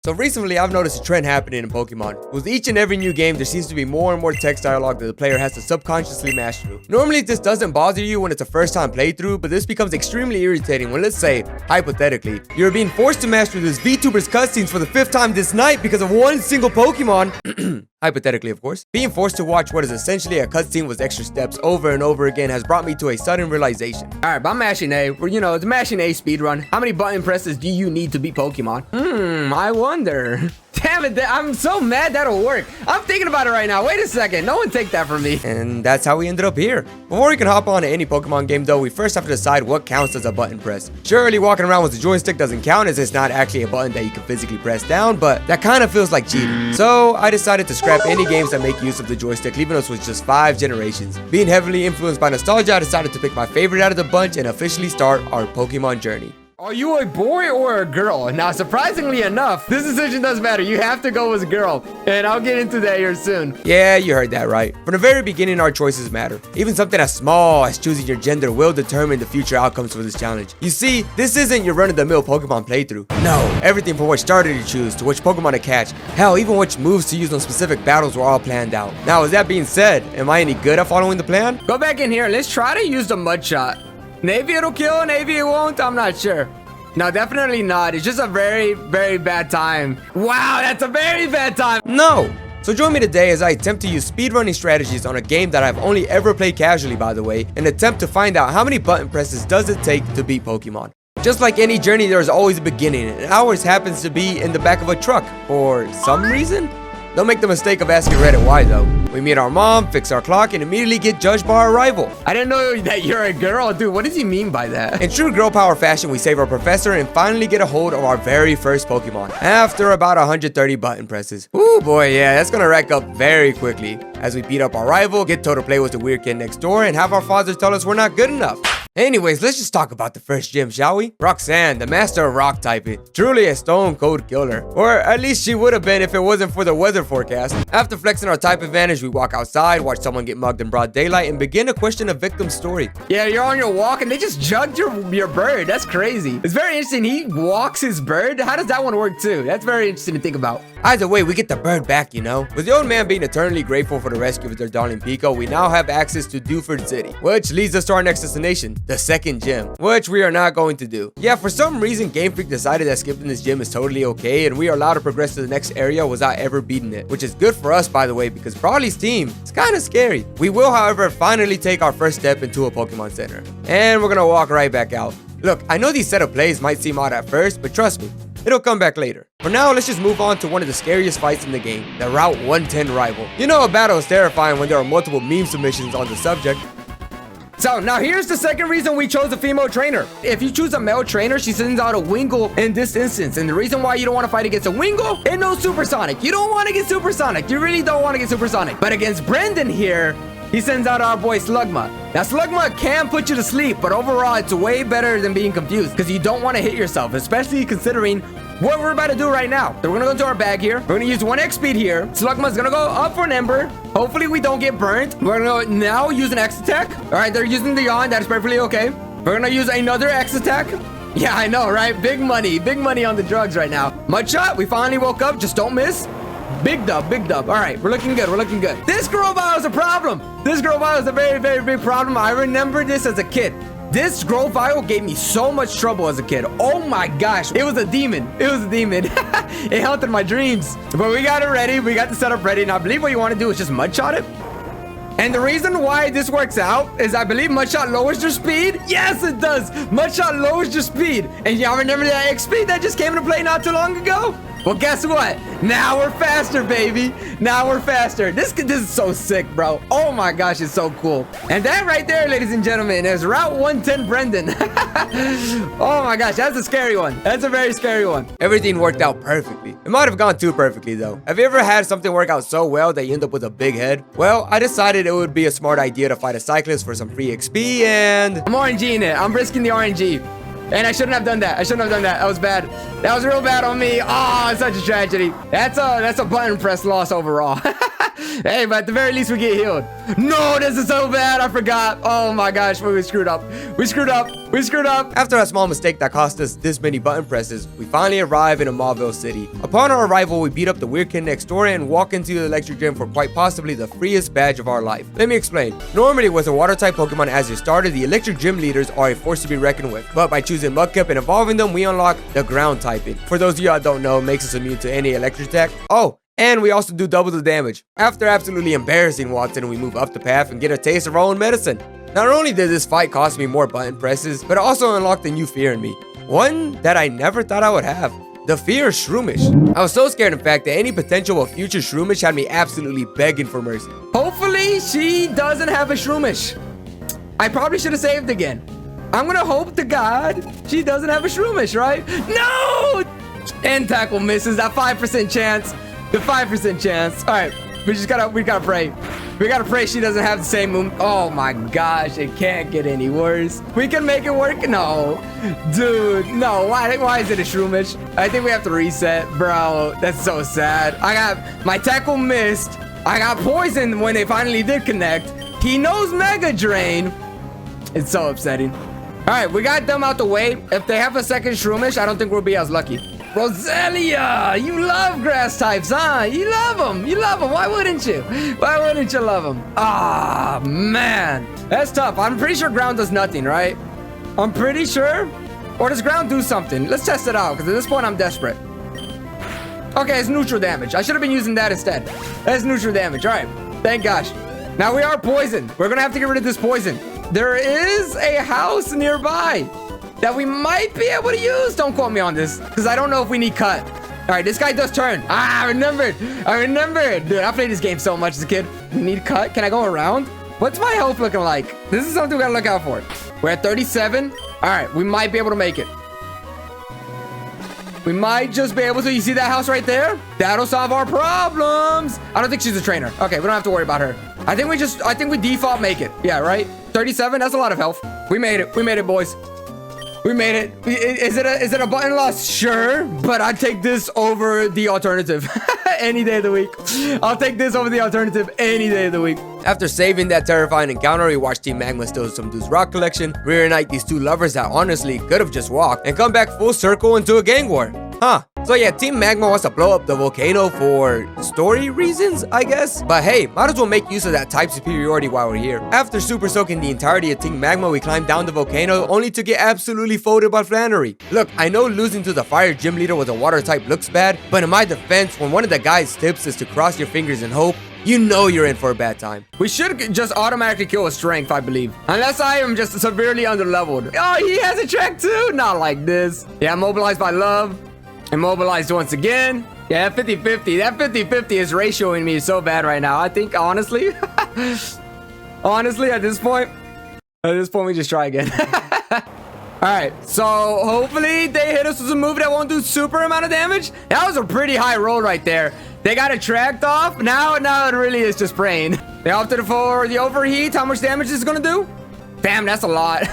So recently, I've noticed a trend happening in Pokemon. With each and every new game, there seems to be more and more text dialogue that the player has to subconsciously mash through. Normally, this doesn't bother you when it's a first-time playthrough, but this becomes extremely irritating when, let's say, hypothetically, you're being forced to mash through this VTuber's cutscenes for the 5th time this night because of one single Pokemon. Hypothetically, of course. Being forced to watch what is essentially a cutscene with extra steps over and over again has brought me to a sudden realization. Alright, but I'm mashing A. It's mashing A speedrun. How many button presses do you need to beat Pokemon? I wonder. Damn it, I'm so mad that'll work. I'm thinking about it right now. Wait a second. No one take that from me. And that's how we ended up here. Before we can hop on to any Pokemon game though, we first have to decide what counts as a button press. Surely walking around with the joystick doesn't count as it's not actually a button that you can physically press down, but that kind of feels like cheating. So I decided to scrap any games that make use of the joystick, leaving us with just 5 generations. Being heavily influenced by nostalgia, I decided to pick my favorite out of the bunch and officially start our Pokemon journey. Are you a boy or a girl? Now, surprisingly enough, this decision does matter. You have to go as a girl, and I'll get into that here soon. Yeah, you heard that right. From the very beginning, our choices matter. Even something as small as choosing your gender will determine the future outcomes for this challenge. You see, this isn't your run-of-the-mill Pokemon playthrough. No, everything from which starter to choose, to which Pokemon to catch, hell, even which moves to use on specific battles were all planned out. Now, with that being said, am I any good at following the plan? Go back in here, let's try to use the mud shot. Maybe it'll kill, maybe it won't, I'm not sure. No, definitely not. It's just a very, very bad time. Wow, that's a very bad time. No. So join me today as I attempt to use speedrunning strategies on a game that I've only ever played casually, by the way, and attempt to find out how many button presses does it take to beat Pokemon. Just like any journey, there is always a beginning, and ours happens to be in the back of a truck for some reason. Don't make the mistake of asking Reddit why though. We meet our mom, fix our clock, and immediately get judged by our rival. I didn't know that you're a girl. Dude, what does he mean by that? In true girl power fashion, we save our professor and finally get a hold of our very first Pokemon. After about 130 button presses. Ooh boy, yeah, that's gonna rack up very quickly. As we beat up our rival, get told to play with the weird kid next door, and have our fathers tell us we're not good enough. Anyways, let's just talk about the first gym, shall we? Roxanne, the master of rock typing. Truly a stone cold killer. Or at least she would have been if it wasn't for the weather forecast. After flexing our type advantage, we walk outside, watch someone get mugged in broad daylight, and begin to question a victim's story. Yeah, you're on your walk and they just jugged your bird. That's crazy. It's very interesting. He walks his bird. How does that one work too? That's very interesting to think about. Either way, we get the bird back, you know? With the old man being eternally grateful for the rescue of their darling Pico, we now have access to Dewford City, which leads us to our next destination, the second gym, which we are not going to do. Yeah, for some reason, Game Freak decided that skipping this gym is totally okay, and we are allowed to progress to the next area without ever beating it, which is good for us, by the way, because Brawly's team is kind of scary. We will, however, finally take our first step into a Pokemon Center, and we're gonna walk right back out. Look, I know these setup plays might seem odd at first, but trust me, it'll come back later. For now, let's just move on to one of the scariest fights in the game, the Route 110 rival. You know a battle is terrifying when there are multiple meme submissions on the subject. So now here's the second reason we chose a female trainer. If you choose a male trainer, she sends out a Wingull in this instance. And the reason why you don't want to fight against a Wingull, it knows Supersonic. You don't want to get Supersonic. You really don't want to get Supersonic. But against Brendan here, he sends out our boy Slugma. Now Slugma can put you to sleep, but overall it's way better than being confused because you don't want to hit yourself, especially considering what we're about to do right now. So we're gonna go into our bag here. We're gonna use 1x speed here. Slugma's gonna go up for an Ember. Hopefully we don't get burnt. We're gonna now use an X attack. All right, they're using the Yawn. That is perfectly okay. We're gonna use another X attack. Yeah, I know, right? Big money on the drugs right now. Mudshot, we finally woke up. Just don't miss. Big dub, big dub. All right, we're looking good, we're looking good. This girl bio is a problem. This girl bio is a very, very big problem. I remember this as a kid. This growth vial gave me so much trouble as a kid. Oh my gosh, it was a demon. It was a demon. It haunted my dreams. But we got it ready. We got the setup ready. And I believe what you want to do is just mudshot it. And the reason why this works out is I believe Mudshot lowers your speed. Yes, it does. Mudshot lowers your speed. And y'all remember that X speed that just came into play not too long ago? Well, guess what? Now we're faster, baby. Now we're faster. This is so sick, bro. Oh my gosh, it's so cool. And that right there, ladies and gentlemen, is Route 110 Brendan. Oh my gosh, that's a scary one. That's a very scary one. Everything worked out perfectly. It might have gone too perfectly, though. Have you ever had something work out so well that you end up with a big head? Well, I decided it would be a smart idea to fight a cyclist for some free XP, and I'm RNGing it. I'm risking the RNG. And I shouldn't have done that. I shouldn't have done that. That was bad. That was real bad on me. Oh, it's such a tragedy. That's a button press loss overall. Hey, but at the very least we get healed. No, this is so bad. I forgot. Oh my gosh, we screwed up. We screwed up. We screwed up. After a small mistake that cost us this many button presses, we finally arrive in a Mauville city. Upon our arrival, we beat up the weird kid next door and walk into the electric gym for quite possibly the freest badge of our life. Let me explain. Normally, with a water type Pokemon as your starter, the electric gym leaders are a force to be reckoned with. But by choosing Mudkip and evolving them, we unlock the ground typing. For those of you that don't know, it makes us immune to any electric attack. Oh, and we also do double the damage. After absolutely embarrassing Watson, we move up the path and get a taste of our own medicine. Not only did this fight cost me more button presses, but it also unlocked a new fear in me. One that I never thought I would have. The fear of Shroomish. I was so scared, in fact, that any potential of future Shroomish had me absolutely begging for mercy. Hopefully, she doesn't have a Shroomish. I probably should have saved again. I'm gonna hope to God she doesn't have a Shroomish, right? No! And tackle misses. That 5% chance. The 5% chance. All right, we gotta pray. We gotta pray she doesn't have the same move. Oh my gosh, it can't get any worse. We can make it work. No, dude, no. Why is it a Shroomish? I think we have to reset, bro. That's so sad. I got my tackle missed. I got poisoned when they finally did connect. He knows Mega Drain. It's so upsetting. All right, we got them out the way. If they have a second Shroomish, I don't think we'll be as lucky. Roselia, you love grass types, huh? You love them. You love them. Why wouldn't you? Why wouldn't you love them? Ah, man. That's tough. I'm pretty sure ground does nothing, right? I'm pretty sure. Or does ground do something? Let's test it out, because at this point, I'm desperate. Okay, it's neutral damage. I should have been using that instead. That's neutral damage. All right. Thank gosh. Now we are poisoned. We're going to have to get rid of this poison. There is a house nearby that we might be able to use. Don't quote me on this, because I don't know if we need cut. All right, this guy does turn. Ah, I remembered. Dude, I played this game so much as a kid. We need cut. Can I go around? What's my health looking like? This is something we gotta look out for. We're at 37. All right, we might be able to make it. We might just be able to. You see that house right there? That'll solve our problems. I don't think she's a trainer. Okay, we don't have to worry about her. I think we default make it. Yeah, right? 37, that's a lot of health. We made it. We made it, boys. We made it. Is it a button loss? Sure, but I'd take this over the alternative any day of the week. I'll take this over the alternative any day of the week. After saving that terrifying encounter, we watched Team Magma steal some dude's rock collection, reunite these two lovers that honestly could have just walked, and come back full circle into a gang war. Huh. So yeah, Team Magma wants to blow up the volcano for story reasons, I guess. But hey, might as well make use of that type superiority while we're here. After super soaking the entirety of Team Magma, we climb down the volcano only to get absolutely folded by Flannery. Look, I know losing to the fire gym leader with a water type looks bad, but in my defense, when one of the guy's tips is to cross your fingers and hope, you know you're in for a bad time. We should just automatically kill with strength, I believe. Unless I am just severely underleveled. Oh, he has a track too? Not like this. Yeah, mobilized by love. Immobilized once again. Yeah, 50-50. That 50-50 is ratioing me so bad right now. I think, honestly, at this point, we just try again. All right, so hopefully they hit us with a move that won't do super amount of damage. That was a pretty high roll right there. They got it tracked off. Now it really is just praying. They opted for the overheat. How much damage is it gonna do? Damn, that's a lot.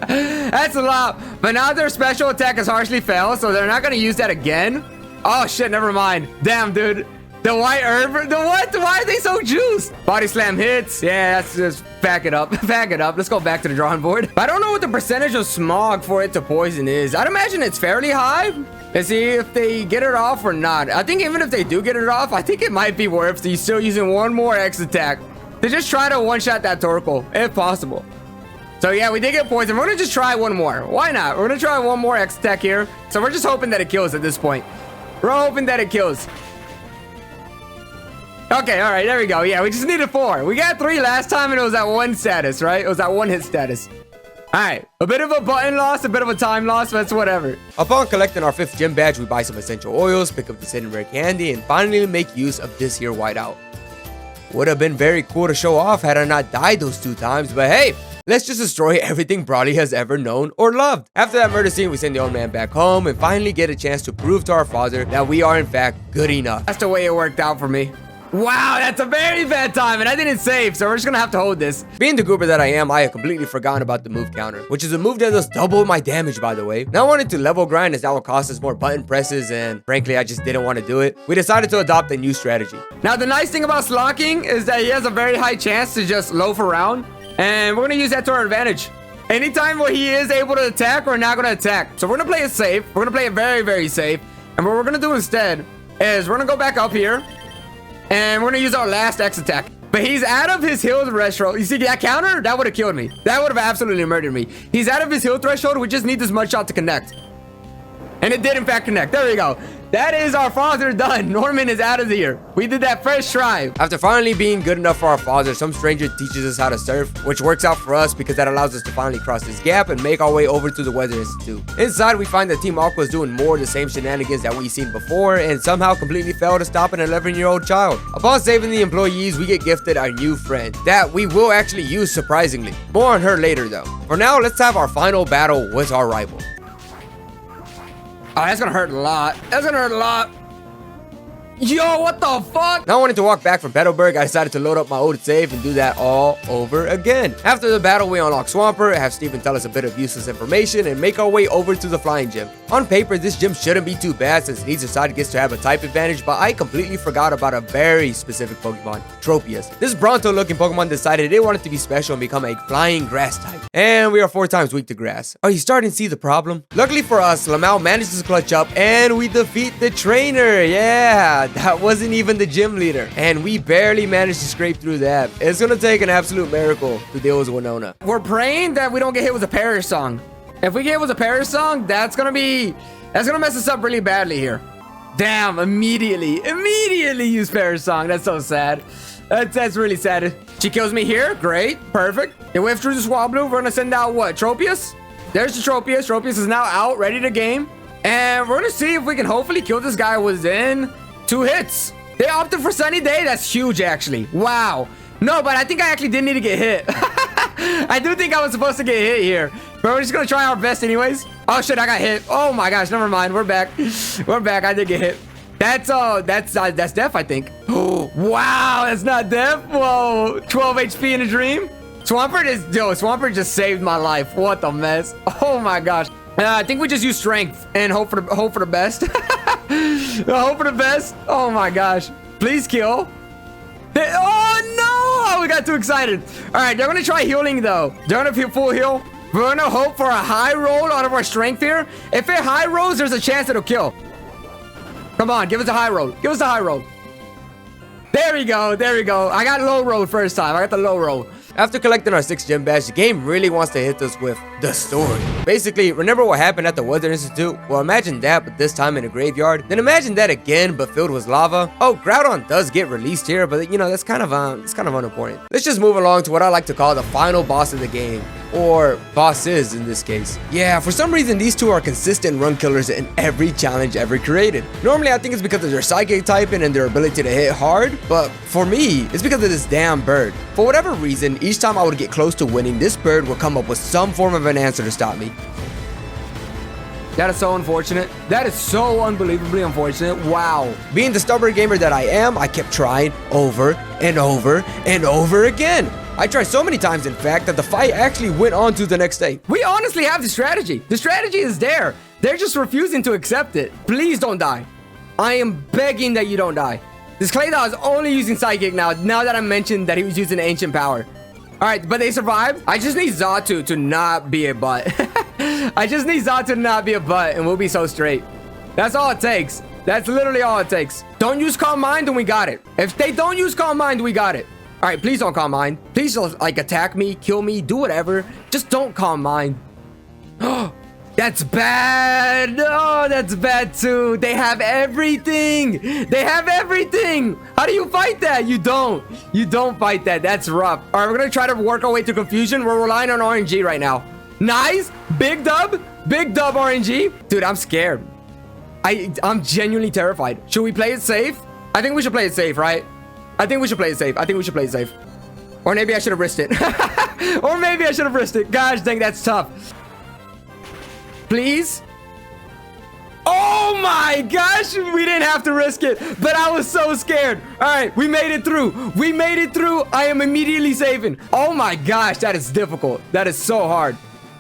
That's a lot. But now their special attack has harshly failed, so they're not gonna use that again. Oh shit, never mind. Damn, dude. The white herb, the what? Why are they so juiced? Body slam hits. Yeah, that's just back it up. Back it up. Let's go back to the drawing board. But I don't know what the percentage of smog for it to poison is. I'd imagine it's fairly high. Let's see if they get it off or not. I think even if they do get it off, I think it might be worth still using one more X attack to just try to one-shot that Torkoal, if possible. So yeah, we did get poisoned. We're gonna just try one more. Why not? We're gonna try one more X attack here. So we're just hoping that it kills at this point. We're hoping that it kills. Okay, all right, there we go. Yeah, we just needed 4. We got 3 last time and it was at 1 status, right? It was at 1 hit status. All right, a bit of a button loss, a bit of a time loss, but it's whatever. Upon collecting our 5th gym badge, we buy some essential oils, pick up the hidden rare candy, and finally make use of this here whiteout. Would have been very cool to show off had I not died those 2 times, but hey, let's just destroy everything Brawley has ever known or loved. After that murder scene, we send the old man back home and finally get a chance to prove to our father that we are in fact good enough. That's the way it worked out for me. Wow, that's a very bad time, and I didn't save, so we're just gonna have to hold this. Being the goober that I am, I had completely forgotten about the move counter, which is a move that does double my damage, by the way. Now I wanted to level grind as that would cost us more button presses, and frankly, I just didn't want to do it. We decided to adopt a new strategy. Now, the nice thing about Slocking is that he has a very high chance to just loaf around, and we're gonna use that to our advantage. Anytime where he is able to attack, we're not gonna attack. So we're gonna play it safe. We're gonna play it very, very safe. And what we're gonna do instead is we're gonna go back up here, and we're gonna use our last X attack. But he's out of his heal threshold. You see that counter? That would have killed me. That would have absolutely murdered me. He's out of his heal threshold. We just need this mud shot to connect. And it did in fact connect. There we go. That is our father done. Norman is out of here. We did that first try. After finally being good enough for our father, some stranger teaches us how to surf, which works out for us because that allows us to finally cross this gap and make our way over to the Weather Institute. Inside, we find that Team Aqua is doing more of the same shenanigans that we've seen before and somehow completely failed to stop an 11-year-old child. Upon saving the employees, we get gifted our new friend that we will actually use surprisingly. More on her later though. For now, let's have our final battle with our rival. Oh, that's gonna hurt a lot. That's gonna hurt a lot. Yo, what the fuck? Now wanting to walk back from Petalburg, I decided to load up my old save and do that all over again. After the battle, we unlock Swampert, have Steven tell us a bit of useless information, and make our way over to the flying gym. On paper, this gym shouldn't be too bad since neither side gets to have a type advantage, but I completely forgot about a very specific Pokemon, Tropius. This Bronto-looking Pokemon decided they wanted to be special and become a flying grass type. And we are 4 times weak to grass. Are you starting to see the problem? Luckily for us, Lamau manages to clutch up and we defeat the trainer. Yeah, that wasn't even the gym leader. And we barely managed to scrape through that. It's gonna take an absolute miracle to deal with Winona. We're praying that we don't get hit with a Perish Song. If we get hit with a Perish Song, that's gonna mess us up really badly here. Damn, immediately use Perish Song. That's so sad. That's really sad. She kills me here. Great. Perfect. They whiff through the Swablu. We're gonna send out what? Tropius? There's the Tropius. Tropius is now out, ready to game. And we're gonna see if we can hopefully kill this guy within 2 hits. They opted for Sunny Day. That's huge, actually. Wow. No, but I think I actually did need to get hit. I do think I was supposed to get hit here. But we're just gonna try our best anyways. Oh shit, I got hit. Oh my gosh, never mind. We're back. We're back. I did get hit. That's death, I think. Wow, that's not death. Whoa, 12 HP in a dream. Swampert just saved my life. What a mess. Oh my gosh. I think we just use strength and hope for the best. Hope for the best. Oh my gosh. Please kill. Oh no! We got too excited. All right, they're gonna try healing though. They're gonna full heal. We're gonna hope for a high roll out of our strength here. If it high rolls, there's a chance it'll kill. Come on, give us a high roll. Give us a high roll. There we go. There we go. I got low roll first time. I got the low roll. After collecting our 6 gym badge, the game really wants to hit us with the story. Basically, remember what happened at the Weather Institute? Well, imagine that, but this time in a graveyard. Then imagine that again, but filled with lava. Oh, Groudon does get released here, but you know, that's kind of unimportant. Let's just move along to what I like to call the final boss of the game. Or bosses in this case. Yeah, for some reason these two are consistent run killers in every challenge ever created. Normally I think it's because of their psychic typing and their ability to hit hard, but for me, it's because of this damn bird. For whatever reason, each time I would get close to winning, this bird would come up with some form of an answer to stop me. That is so unfortunate. That is so unbelievably unfortunate. Wow. Being the stubborn gamer that I am, I kept trying over and over and over again. I tried so many times, in fact, that the fight actually went on to the next day. We honestly have the strategy. The strategy is there. They're just refusing to accept it. Please don't die. I am begging that you don't die. This Claydol is only using Psychic now that I mentioned that he was using Ancient Power. All right, but they survived. I just need Xatu to not be a butt. I just need Xatu to not be a butt, and we'll be so straight. That's all it takes. That's literally all it takes. Don't use Calm Mind, and we got it. If they don't use Calm Mind, we got it. All right, please don't Calm Mind. Please don't, like, attack me, kill me, do whatever. Just don't Calm Mind. Oh, that's bad. Oh, that's bad too. They have everything. They have everything. How do you fight that? You don't. You don't fight that. That's rough. All right, we're going to try to work our way through confusion. We're relying on RNG right now. Nice. Big dub. Big dub RNG. Dude, I'm scared. I'm genuinely terrified. Should we play it safe? I think we should play it safe, right? I think we should play it safe. I think we should play it safe. Or maybe I should have risked it. Or maybe I should have risked it. Gosh dang, that's tough. Please? Oh my gosh, we didn't have to risk it, but I was so scared. All right, we made it through. We made it through. I am immediately saving. Oh my gosh, that is difficult. That is so hard.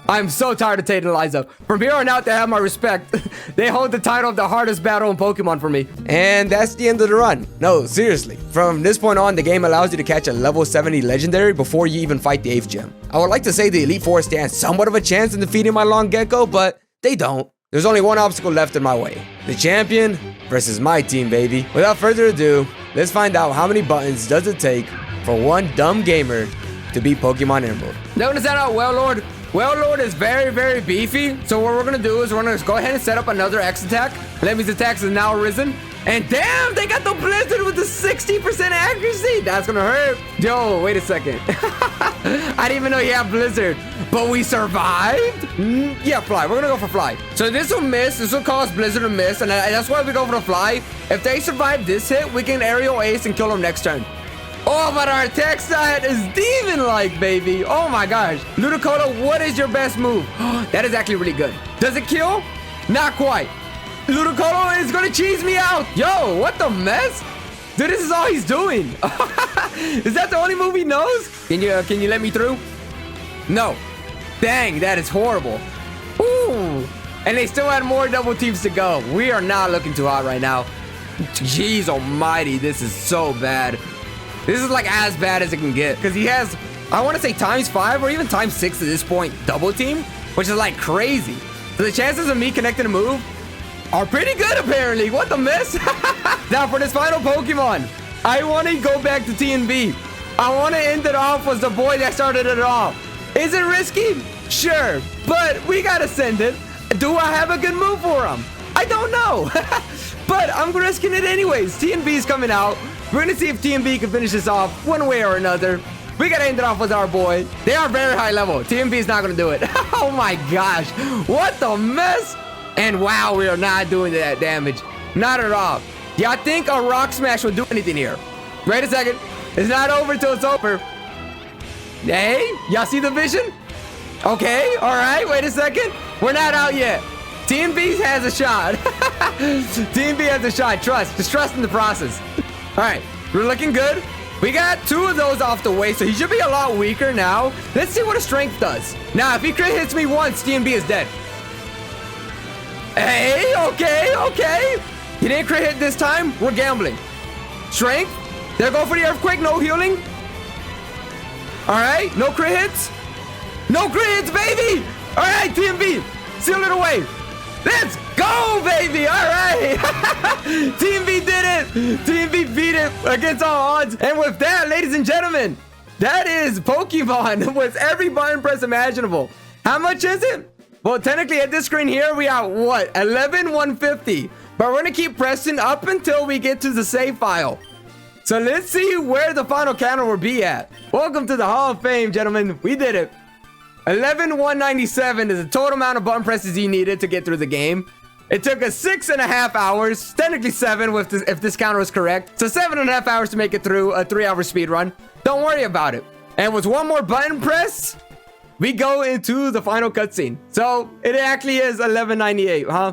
I'm so tired of Tate and Eliza. From here on out, they have my respect. They hold the title of the hardest battle in Pokemon for me. And that's the end of the run. No, seriously. From this point on, the game allows you to catch a level 70 legendary before you even fight the 8th gym. I would like to say the Elite Four stands somewhat of a chance in defeating my long gecko, but they don't. There's only one obstacle left in my way. The champion versus my team, baby. Without further ado, let's find out how many buttons does it take for one dumb gamer to beat Pokemon Emerald. Notice that out, Well-Lord. Well-Lord is very, very beefy. So what we're going to do is we're going to go ahead and set up another X attack. Lemmy's attacks is now risen. And damn, they got the Blizzard with the 60% accuracy. That's going to hurt. Yo, wait a second. I didn't even know you had Blizzard. But we survived? Yeah, Fly. We're going to go for Fly. So this will miss. This will cause Blizzard to miss. And that's why we go for the Fly. If they survive this hit, we can Aerial Ace and kill them next turn. Oh, but our attack side is demon-like, baby. Oh my gosh. Ludicolo, what is your best move? That is actually really good. Does it kill? Not quite. Ludicolo is gonna cheese me out. Yo, what the mess? Dude, this is all he's doing. Is that the only move he knows? Can you let me through? No. Dang, that is horrible. Ooh. And they still had more double teams to go. We are not looking too hot right now. Jeez almighty, this is so bad. This is like as bad as it can get. Because he has, I want to say ×5 or even ×6 at this point, double team, which is like crazy. So the chances of me connecting a move are pretty good apparently. What the mess? Now for this final Pokemon, I want to go back to TNB. I want to end it off with the boy that started it all. Is it risky? Sure, but we got to send it. Do I have a good move for him? I don't know. But I'm risking it anyways. TNB is coming out. We're going to see if TNB can finish this off one way or another. We got to end it off with our boy. They are very high level. TNB is not going to do it. Oh my gosh. What the mess? And wow, we are not doing that damage. Not at all. Y'all think a Rock Smash will do anything here? Wait a second. It's not over till it's over. Hey, y'all see the vision? Okay, all right. Wait a second. We're not out yet. TNB has a shot. TNB has a shot. Trust. Just trust in the process. All right, we're looking good. We got 2 of those off the way, so he should be a lot weaker now. Let's see what a strength does. Now, if he crit hits me once, TNB is dead. Hey, okay. He didn't crit hit this time. We're gambling. Strength. There go for the earthquake. No healing. All right, no crit hits. No crit hits, baby. All right, TNB, seal it away. Let's go, baby! All right! TNB did it! TNB beat it against all odds. And with that, ladies and gentlemen, that is Pokemon with every button press imaginable. How much is it? Well, technically at this screen here, we are what? 11,150. But we're gonna keep pressing up until we get to the save file. So let's see where the final counter will be at. Welcome to the Hall of Fame, gentlemen. We did it. 11,197 is the total amount of button presses you needed to get through the game. It took us 6.5 hours, technically 7 if this counter is correct. So 7.5 hours to make it through a 3-hour speed run. Don't worry about it. And with one more button press, we go into the final cutscene. So it actually is 1198, huh?